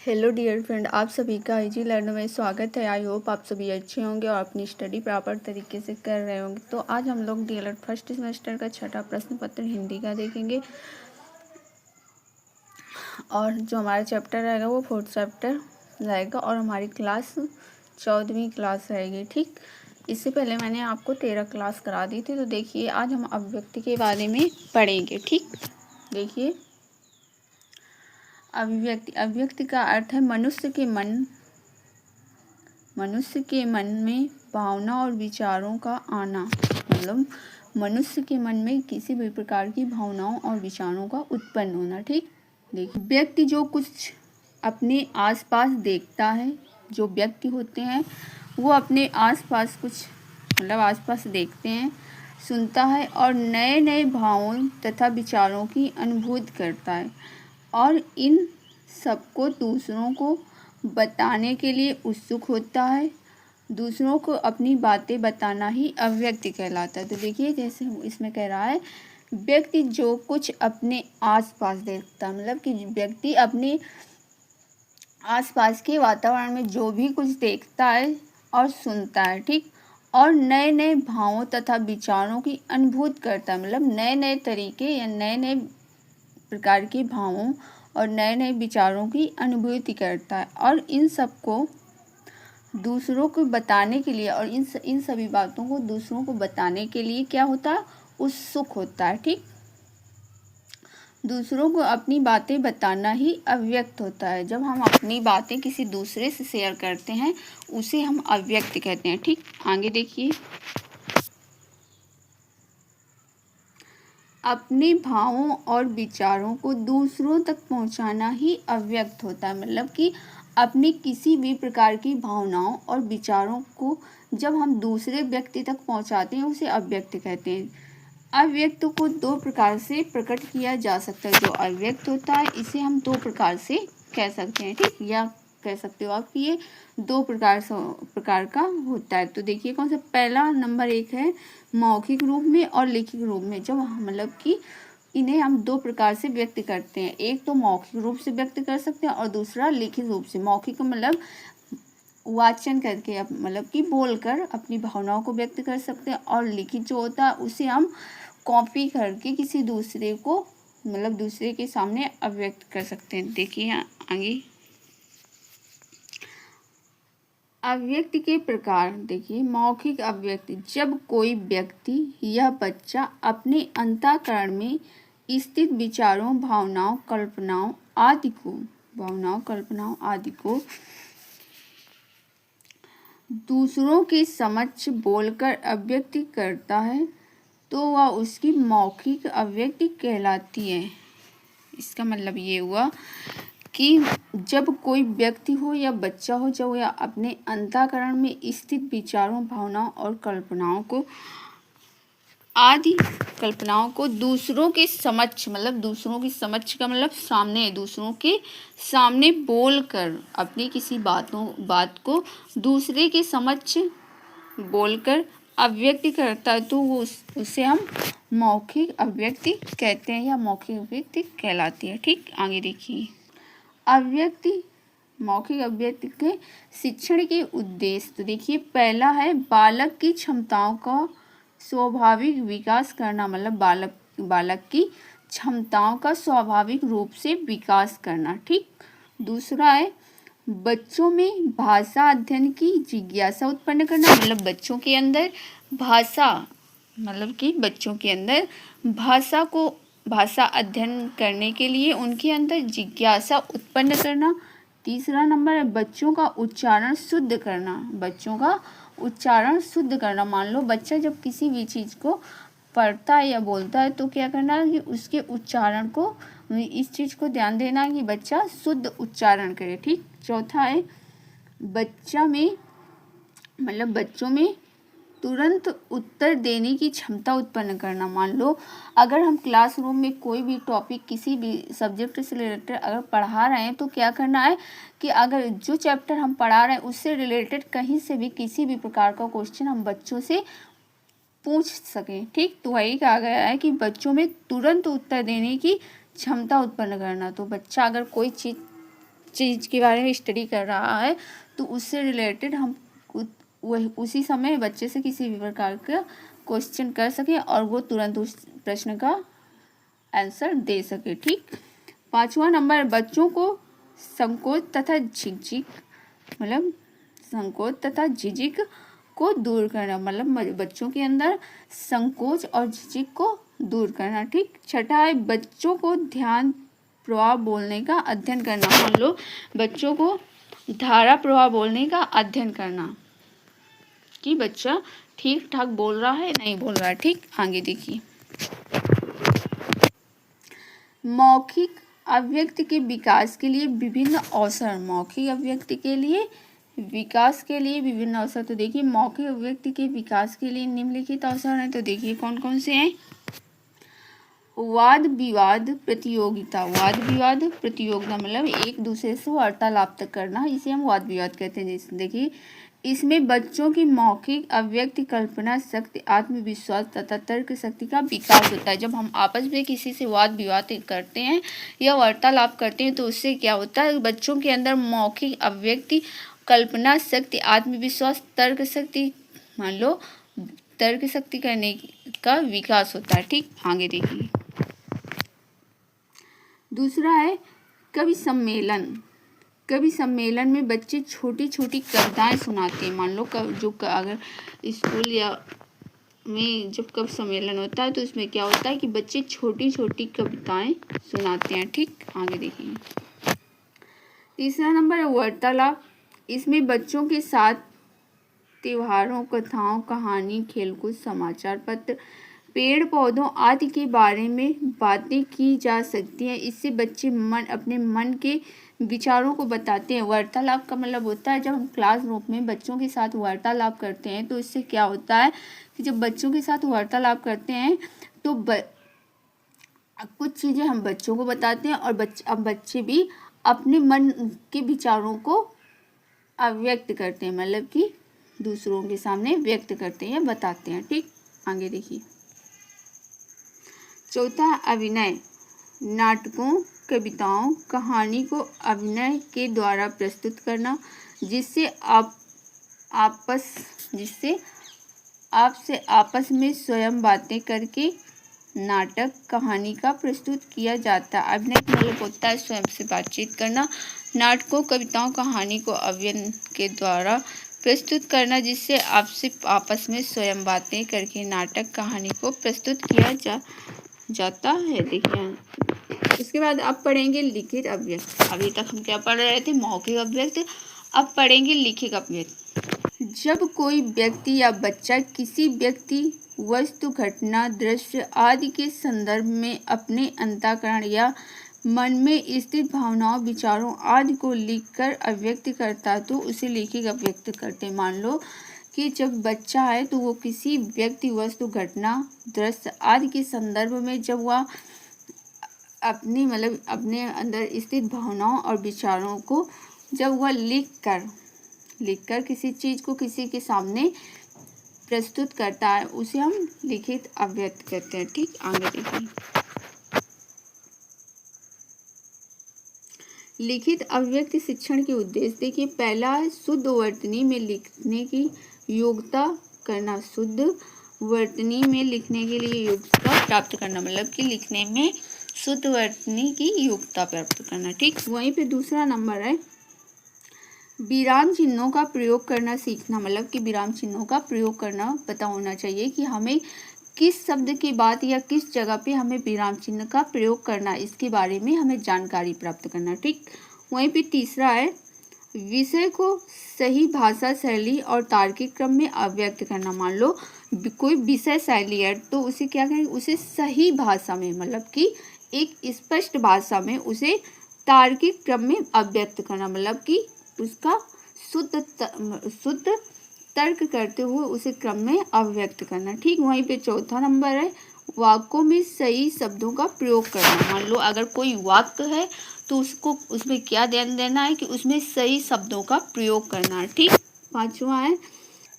Hello dear friend, आप सभी का इजी लर्न में स्वागत है। आई होप आप सभी अच्छे होंगे और अपनी स्टडी प्रॉपर तरीके से कर रहे होंगे। तो आज हम लोग डीएलएड फर्स्ट सेमेस्टर का छठा प्रश्न पत्र हिंदी का देखेंगे और जो हमारा चैप्टर रहेगा वो 4th चैप्टर रहेगा और हमारी क्लास 14वीं क्लास रहेगी। ठीक, इससे पहले मैंने आपको 13 क्लास करा दी थी। तो देखिए आज हम अभिव्यक्ति के बारे में पढ़ेंगे। ठीक, देखिए अभिव्यक्ति का अर्थ है मनुष्य के मन में भावना और विचारों का आना। मतलब मनुष्य के मन में किसी भी प्रकार की भावनाओं और विचारों का उत्पन्न होना। ठीक, देखिए व्यक्ति जो कुछ अपने आसपास देखता है, जो व्यक्ति होते हैं वो अपने आसपास कुछ आसपास देखते हैं, सुनता है और नए नए भावों तथा विचारों की अनुभूति करता है और इन सबको दूसरों को बताने के लिए उत्सुक होता है। दूसरों को अपनी बातें बताना ही अभिव्यक्ति कहलाता है। तो देखिए जैसे इसमें कह रहा है व्यक्ति जो कुछ अपने आसपास देखता है, मतलब कि व्यक्ति अपने आसपास के वातावरण में जो भी कुछ देखता है और सुनता है, ठीक, और नए नए भावों तथा विचारों की अनुभूति करता है। मतलब नए नए तरीके या नए नए प्रकार के भावों और नए नए विचारों की अनुभूति करता है और इन सबको दूसरों को बताने के लिए और इन सभी बातों को दूसरों को बताने के लिए क्या होता है, उत्सुक होता है। ठीक, दूसरों को अपनी बातें बताना ही अभिव्यक्त होता है। जब हम अपनी बातें किसी दूसरे से शेयर करते हैं उसे हम अभिव्यक्त कहते हैं। ठीक, आगे देखिए अपने भावों और विचारों को दूसरों तक पहुंचाना ही अभिव्यक्त होता है। मतलब कि अपनी किसी भी प्रकार की भावनाओं और विचारों को जब हम दूसरे व्यक्ति तक पहुंचाते हैं उसे अभिव्यक्त कहते हैं। अभिव्यक्त को दो प्रकार से प्रकट किया जा सकता है। जो अभिव्यक्त होता है इसे हम दो प्रकार से कह सकते हैं। ठीक, या कह सकते हो आप कि ये दो प्रकार का होता है। तो देखिए कौन सा, पहला नंबर एक है मौखिक रूप में और लिखित रूप में। जब मतलब कि इन्हें हम दो प्रकार से व्यक्त करते हैं। एक तो मौखिक रूप से व्यक्त कर सकते हैं और दूसरा लिखित रूप से। मौखिक मतलब वाचन करके, मतलब कि बोलकर अपनी भावनाओं को व्यक्त कर सकते हैं, और लिखित जो होता है उसे हम कॉपी करके किसी दूसरे को, मतलब दूसरे के सामने अभिव्यक्त कर सकते हैं। देखिए आगे अभिव्यक्ति के प्रकार देखिए। मौखिक अभिव्यक्ति, जब कोई व्यक्ति या बच्चा अपने अंतःकरण में स्थित विचारों, भावनाओं, कल्पनाओं आदि को दूसरों के समक्ष बोलकर अभिव्यक्ति करता है तो वह उसकी मौखिक अभिव्यक्ति कहलाती है। इसका मतलब ये हुआ कि जब कोई व्यक्ति हो या बच्चा हो, जब वह अपने अंतःकरण में स्थित विचारों, भावनाओं और कल्पनाओं को दूसरों के समक्ष, मतलब दूसरों के समक्ष का मतलब सामने, दूसरों के सामने बोलकर अपनी किसी बात को दूसरे के समक्ष बोलकर अभिव्यक्ति करता है तो वो उसे हम मौखिक अभिव्यक्ति कहते हैं या मौखिक अभिव्यक्ति कहलाती है। ठीक, आगे देखिए मौखिक अभिव्यक्ति के शिक्षण के उद्देश्य। तो देखिए पहला है बालक की क्षमताओं का स्वाभाविक विकास करना। मतलब बालक की क्षमताओं का स्वाभाविक रूप से विकास करना। ठीक, दूसरा है बच्चों में भाषा अध्ययन की जिज्ञासा उत्पन्न करना। मतलब बच्चों के अंदर भाषा अध्ययन करने के लिए उनके अंदर जिज्ञासा उत्पन्न करना। तीसरा नंबर है बच्चों का उच्चारण शुद्ध करना। मान लो बच्चा जब किसी भी चीज़ को पढ़ता है या बोलता है तो क्या करना है कि उसके उच्चारण को, इस चीज़ को ध्यान देना कि बच्चा शुद्ध उच्चारण करे। ठीक, चौथा है बच्चों में तुरंत उत्तर देने की क्षमता उत्पन्न करना। मान लो अगर हम क्लासरूम में कोई भी टॉपिक, किसी भी सब्जेक्ट से रिलेटेड अगर पढ़ा रहे हैं तो क्या करना है कि अगर जो चैप्टर हम पढ़ा रहे हैं उससे रिलेटेड कहीं से भी किसी भी प्रकार का क्वेश्चन हम बच्चों से पूछ सकें। ठीक, तो वही कहा गया है कि बच्चों में तुरंत उत्तर देने की क्षमता उत्पन्न करना। तो बच्चा अगर कोई चीज़ चीज़ के बारे में स्टडी कर रहा है तो उससे रिलेटेड हम उसी समय बच्चे से किसी भी प्रकार का क्वेश्चन कर सके और वो तुरंत उस प्रश्न का आंसर दे सके। ठीक। 5वां नंबर, बच्चों को संकोच तथा झिझक मतलब संकोच तथा झिझक को दूर करना, मतलब बच्चों के अंदर संकोच और झिझक को दूर करना। ठीक। 6ठा है, बच्चों को ध्यान प्रवाह बोलने का अध्ययन करना। मान लो बच्चों को धारा प्रवाह बोलने का अध्ययन करना कि बच्चा ठीक ठाक बोल रहा है नहीं बोल रहा है। ठीक। आगे देखिए, मौखिक अभिव्यक्ति के विकास के लिए विभिन्न अवसर। मौखिक अभिव्यक्ति के लिए विकास के लिए विभिन्न अवसर। तो देखिए, मौखिक अभिव्यक्ति के विकास के लिए निम्नलिखित अवसर हैं। तो देखिए कौन कौन से हैं। वाद विवाद प्रतियोगिता। वाद विवाद प्रतियोगिता मतलब एक दूसरे से वार्तालाप तक करना, इसे हम वाद विवाद कहते हैं। जैसे देखिए, इसमें बच्चों की मौखिक अभिव्यक्ति, कल्पना शक्ति, आत्मविश्वास तथा तर्क शक्ति का विकास होता है। जब हम आपस में किसी से वाद विवाद करते हैं या वार्तालाप करते हैं तो उससे क्या होता है, बच्चों के अंदर मौखिक अभिव्यक्ति, कल्पना शक्ति, आत्मविश्वास, तर्क शक्ति, मान लो तर्क शक्ति करने का विकास होता है। ठीक। आगे देखिए, दूसरा है कवि सम्मेलन। कवि सम्मेलन में बच्चे छोटी छोटी कविताएं सुनाते हैं। मान लो अगर स्कूल या में जब कवि सम्मेलन होता है तो इसमें क्या होता है कि बच्चे छोटी छोटी कविताएं सुनाते हैं। ठीक। आगे देखिए, तीसरा नंबर है वार्तालाप। इसमें बच्चों के साथ त्योहारों, कथाओं, कहानी, खेलकूद, समाचार पत्र, पेड़ पौधों आदि के बारे में बातें की जा सकती हैं। इससे बच्चे अपने मन के विचारों को बताते हैं। वार्तालाप का मतलब होता है जब हम क्लास रूम में बच्चों के साथ वार्तालाप करते हैं तो इससे क्या होता है कि जब बच्चों के साथ वार्तालाप करते हैं तो कुछ चीज़ें हम बच्चों को बताते हैं और बच्चे भी अपने मन के विचारों को अभिव्यक्त करते हैं, मतलब कि दूसरों के सामने व्यक्त करते हैं, बताते हैं। ठीक। आगे देखिए, चौथा अभिनय। नाटकों, कविताओं, कहानी को अभिनय के द्वारा प्रस्तुत करना, जिससे आपसे आपस में स्वयं बातें करके नाटक, कहानी का प्रस्तुत किया जाता है। अभिनय का मतलब होता है स्वयं से बातचीत करना। नाटकों, कविताओं, कहानी को अभिनय के द्वारा प्रस्तुत करना, जिससे आपसे आपस में स्वयं बातें करके नाटक, कहानी को प्रस्तुत किया जाता है। देखिए, इसके बाद आप पढ़ेंगे लिखित अभिव्यक्ति। अभी तक हम क्या पढ़ रहे थे, मौखिक अभिव्यक्ति। अब पढ़ेंगे लिखित अभिव्यक्ति। जब कोई व्यक्ति या बच्चा किसी व्यक्ति, वस्तु, घटना, दृश्य आदि के संदर्भ में अपने अंतःकरण या मन में स्थित भावनाओं, विचारों आदि को लिखकर अभिव्यक्त करता है तो उसे लिखित अभिव्यक्त करते हैं। मान लो कि जब बच्चा है तो वो किसी व्यक्ति, वस्तु, घटना, दृश्य आदि के संदर्भ में जब वह अपने अंदर स्थित भावनाओं और विचारों को जब वह लिखकर किसी चीज़ को किसी के सामने प्रस्तुत करता है उसे हम लिखित अभिव्यक्त करते हैं। ठीक। आगे देखिए, लिखित अभिव्यक्ति शिक्षण के उद्देश्य। देखिए, पहला है शुद्ध वर्तनी में लिखने की योग्यता करना। शुद्ध वर्तनी में लिखने के लिए योग्यता प्राप्त करना, मतलब कि लिखने में शुद्ध वर्तनी की योग्यता प्राप्त करना। ठीक। वहीं पे दूसरा नंबर है विराम चिन्हों का प्रयोग करना सीखना, मतलब कि विराम चिन्हों का प्रयोग करना पता होना चाहिए कि हमें किस शब्द के बाद या किस जगह पे हमें विराम चिन्ह का प्रयोग करना, इसके बारे में हमें जानकारी प्राप्त करना। ठीक। वहीं पे तीसरा है विषय को सही भाषा शैली और तार्किक क्रम में अभिव्यक्त करना। मान लो कोई विषय शैली है तो उसे क्या करें, उसे सही भाषा में, मतलब कि एक स्पष्ट भाषा में उसे तार्किक क्रम में अभिव्यक्त करना, मतलब कि उसका शुद्ध तर्क करते हुए उसे क्रम में अभिव्यक्त करना। ठीक। वहीं पे चौथा नंबर है वाक्यों में सही शब्दों का प्रयोग करना। मान लो अगर कोई वाक्य है तो उसमें क्या ध्यान देना है कि उसमें सही शब्दों का प्रयोग करना है। ठीक। पांचवा है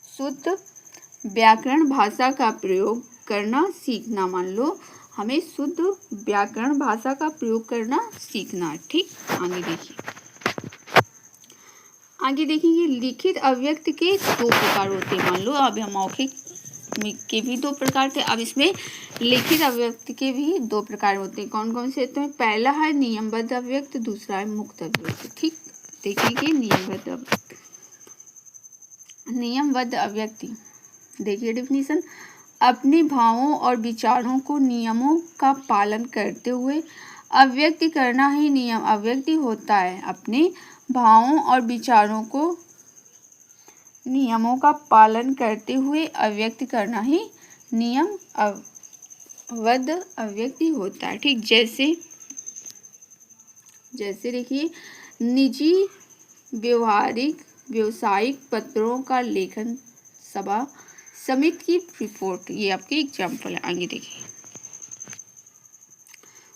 शुद्ध व्याकरण भाषा का प्रयोग करना सीखना। मान लो हमें शुद्ध व्याकरण भाषा का प्रयोग करना सीखना है। ठीक। आगे देखिए, आगे देखेंगे लिखित अव्यक्त के दो प्रकार होते हैं। मान लो अब हम मौखिक के भी दो प्रकार थे, अब इसमें लिखित अव्यक्त के भी दो प्रकार होते हैं। कौन कौन से होते हैं? पहला है नियमबद्ध अव्यक्त, दूसरा है मुक्त अव्यक्त। ठीक, देखिए नियमबद्ध अव्यक्त। नियमबद्ध अव्यक्ति देखिए डेफिनेशन, अपने भावों और विचारों को नियमों का पालन करते हुए अव्यक्त करना ही नियम अव्यक्ति होता है। अपने भावों और विचारों को नियमों का पालन करते हुए अव्यक्त करना ही नियमबद्ध अव्यक्ति होता है। ठीक, जैसे देखिए निजी व्यवहारिक व्यावसायिक पत्रों का लेखन, सभा समिति की रिपोर्ट, ये आपके एग्जाम्पल है। आगे देखिए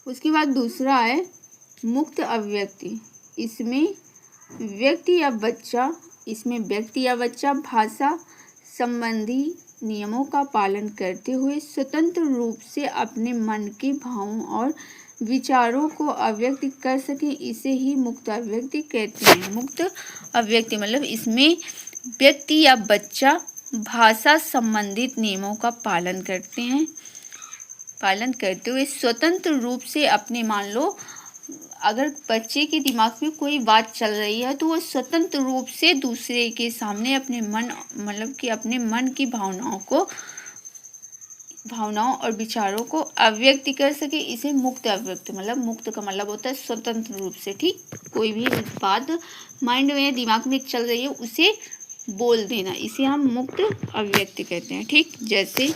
उसके बाद दूसरा है मुक्त अव्यक्ति। इसमें व्यक्ति या बच्चा भाषा संबंधी नियमों का पालन करते हुए स्वतंत्र रूप से अपने मन के भावों और विचारों को अव्यक्त कर सके, इसे ही मुक्त अव्यक्ति कहते हैं। मुक्त अव्यक्ति मतलब इसमें व्यक्ति या बच्चा भाषा संबंधित नियमों का पालन करते हुए स्वतंत्र रूप से अपने, मान लो अगर बच्चे के दिमाग में कोई बात चल रही है तो वो स्वतंत्र रूप से दूसरे के सामने अपने मन की भावनाओं और विचारों को अव्यक्त कर सके, इसे मुक्त अव्यक्त मतलब, मुक्त का मतलब होता है स्वतंत्र रूप से। ठीक, कोई भी बात माइंड में दिमाग में चल रही है उसे बोल देना, इसे हम मुक्त अव्यक्त कहते हैं। ठीक, जैसे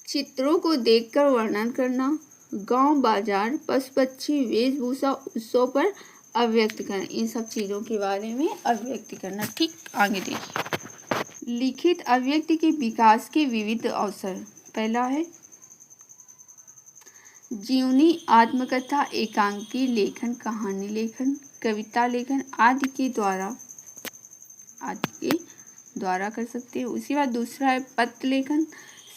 चित्रों को देखकर वर्णन करना, गांव बाजार पशु पक्षी वेशभूषा उत्सव पर अव्यक्त करना, इन सब चीज़ों के बारे में अव्यक्त करना। ठीक, आगे देखिए लिखित अव्यक्त के विकास के विविध अवसर। पहला है जीवनी, आत्मकथा, एकांकी लेखन, कहानी लेखन, कविता लेखन आदि के द्वारा कर सकते हैं। उसके बाद दूसरा है पत्र लेखन,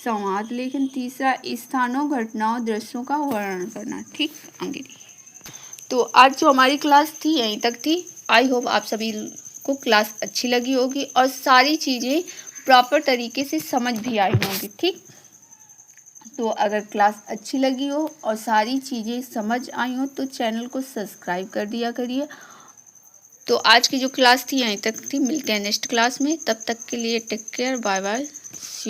संवाद लेखन, तीसरा स्थानों, घटनाओं, दृश्यों का वर्णन करना। ठीक, आगे तो आज जो हमारी क्लास थी यहीं तक थी। आई होप आप सभी को क्लास अच्छी लगी होगी और सारी चीज़ें प्रॉपर तरीके से समझ भी आई होंगी। ठीक, तो अगर क्लास अच्छी लगी हो और सारी चीज़ें समझ आई हो तो चैनल को सब्सक्राइब कर दिया करिए। तो आज की जो क्लास थी यहीं तक थी, मिलते हैं नेक्स्ट क्लास में, तब तक के लिए take care, bye bye, see you.